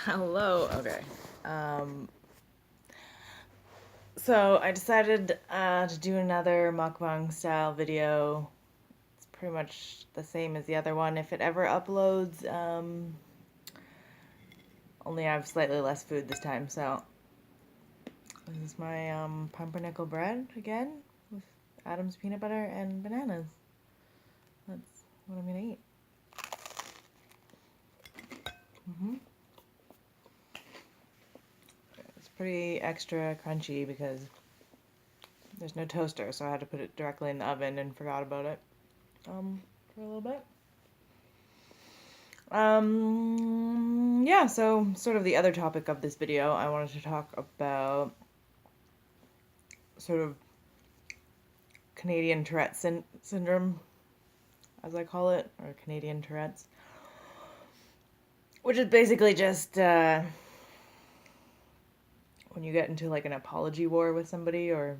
Hello. Okay. Um, so I decided to do another mukbang style video. It's pretty much the same as the other one. If it ever uploads, only I have slightly less food this time. So this is my pumpernickel bread again with Adam's peanut butter and bananas. That's what I'm gonna eat. hmm It's pretty extra crunchy because there's no toaster, so I had to put it directly in the oven and forgot about it for a little bit. Yeah, so sort of the other topic of this video, I wanted to talk about sort of Canadian Tourette's syndrome, as I call it, or Canadian Tourette's, which is basically just when you get into like an apology war with somebody or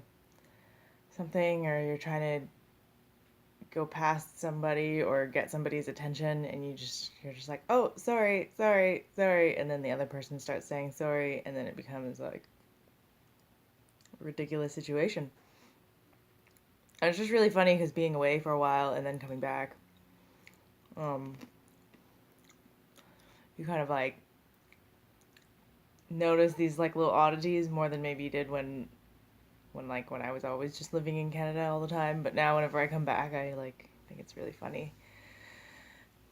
something, or you're trying to go past somebody or get somebody's attention and you're just like, oh, sorry, sorry, sorry, and then the other person starts saying sorry, and then it becomes like a ridiculous situation. And it's just really funny because being away for a while and then coming back, um, you kind of like notice these like little oddities more than maybe you did when I was always just living in Canada all the time. But now whenever I come back, I like think it's really funny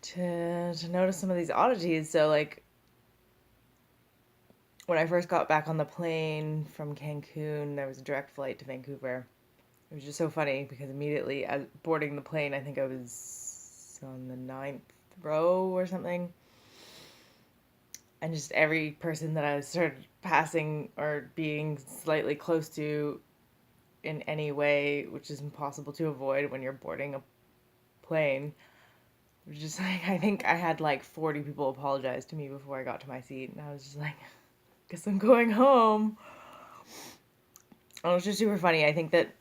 to notice some of these oddities. So like when I first got back on the plane from Cancun, there was a direct flight to Vancouver. It was just so funny because immediately as boarding the plane, I think I was on the ninth row or something. And just every person that I started passing or being slightly close to in any way, which is impossible to avoid when you're boarding a plane, was just like, I think I had like 40 people apologize to me before I got to my seat. And I was just like, guess I'm going home. And it was just super funny. I think that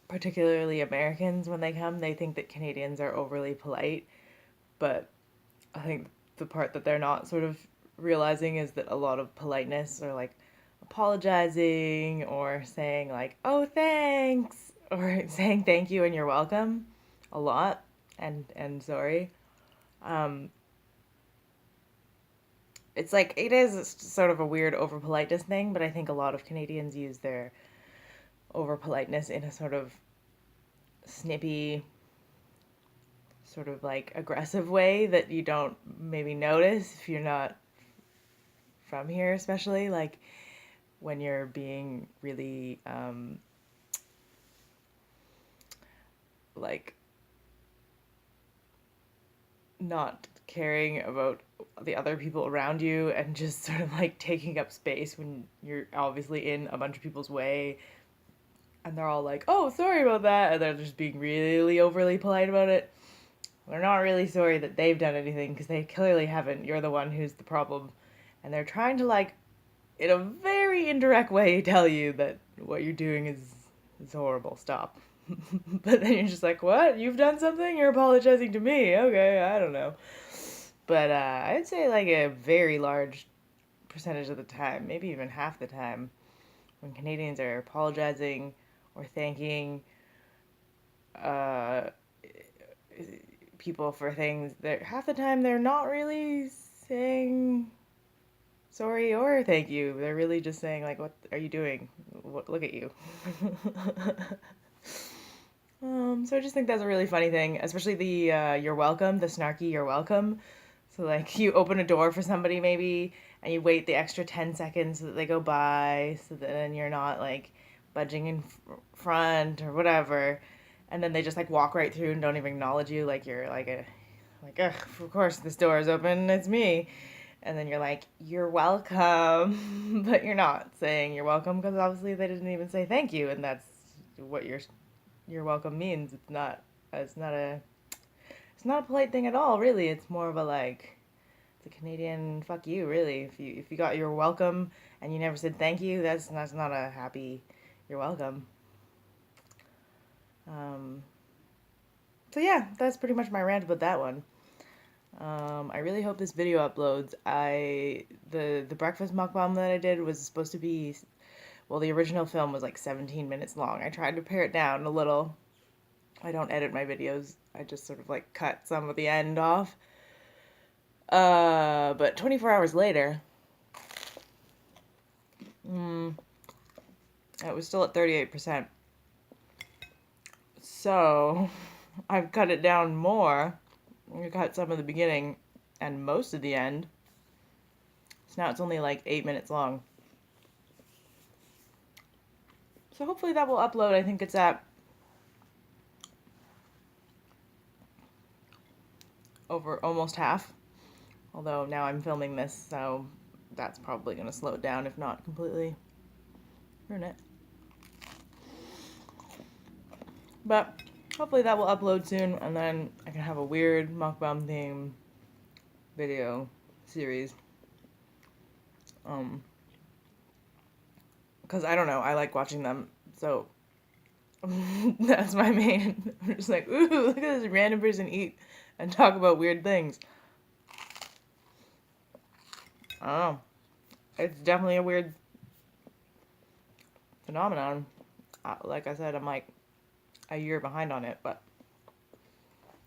particularly Americans, when they come, they think that Canadians are overly polite. But I think the part that they're not sort of realizing is that a lot of politeness or like apologizing or saying like, oh, thanks, or saying thank you and you're welcome a lot and sorry. Um, it's like it is sort of a weird over politeness thing, but I think a lot of Canadians use their over politeness in a sort of snippy, sort of like aggressive way that you don't maybe notice if you're not from here, especially like when you're being really like not caring about the other people around you and just sort of like taking up space when you're obviously in a bunch of people's way and they're all like, oh, sorry about that, and they're just being really overly polite about it. They're not really sorry that they've done anything because they clearly haven't. You're the one who's the problem. And they're trying to like in a very indirect way tell you that what you're doing is horrible. Stop. But then you're just like, what? You've done something? You're apologizing to me. Okay, I don't know. But I'd say like a very large percentage of the time, maybe even half the time, when Canadians are apologizing or thanking uh, people for things, that half the time they're not really saying sorry or thank you. They're really just saying like, "What are you doing? Look at you." So I just think that's a really funny thing, especially the "you're welcome," the snarky "you're welcome." So like you open a door for somebody maybe, and you wait the extra 10 seconds so that they go by, so that then you're not like budging in front or whatever, and then they just like walk right through and don't even acknowledge you, like you're like a like, ugh, of course this door is open, it's me. And then you're like, you're welcome, but you're not saying you're welcome because obviously they didn't even say thank you, and that's what your welcome means. It's not a it's not a polite thing at all, really. It's more of a like it's a Canadian fuck you, really. If you got your welcome and you never said thank you, that's not a happy you're welcome. Um, so yeah, that's pretty much my rant about that one. I really hope this video uploads. The breakfast mukbang that I did was supposed to be, well, the original film was like 17 minutes long. I tried to pare it down a little. I don't edit my videos. I just sort of like cut some of the end off. But 24 hours later, it was still at 38%. So I've cut it down more. I cut some of the beginning and most of the end. So now it's only like 8 minutes long. So hopefully that will upload. I think it's at over almost half. Although now I'm filming this, so that's probably going to slow it down, if not completely ruin it. But hopefully that will upload soon, and then I can have a weird mukbang theme video series. Because I don't know, I like watching them, so that's my main. I'm just like, ooh, look at this random person eat and talk about weird things. I don't know. It's definitely a weird phenomenon. Like I said, I'm like a year behind on it, but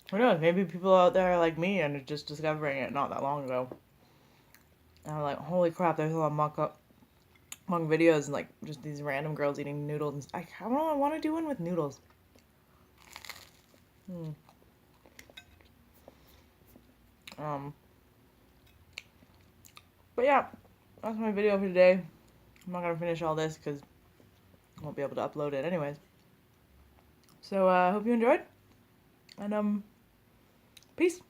who knows? Maybe people out there are like me and are just discovering it not that long ago. And I'm like, holy crap, there's a lot of mukbang videos and like just these random girls eating noodles. I don't know, I want to do one with noodles. But yeah, that's my video for today. I'm not gonna finish all this because I won't be able to upload it anyways. So I hope you enjoyed, and peace.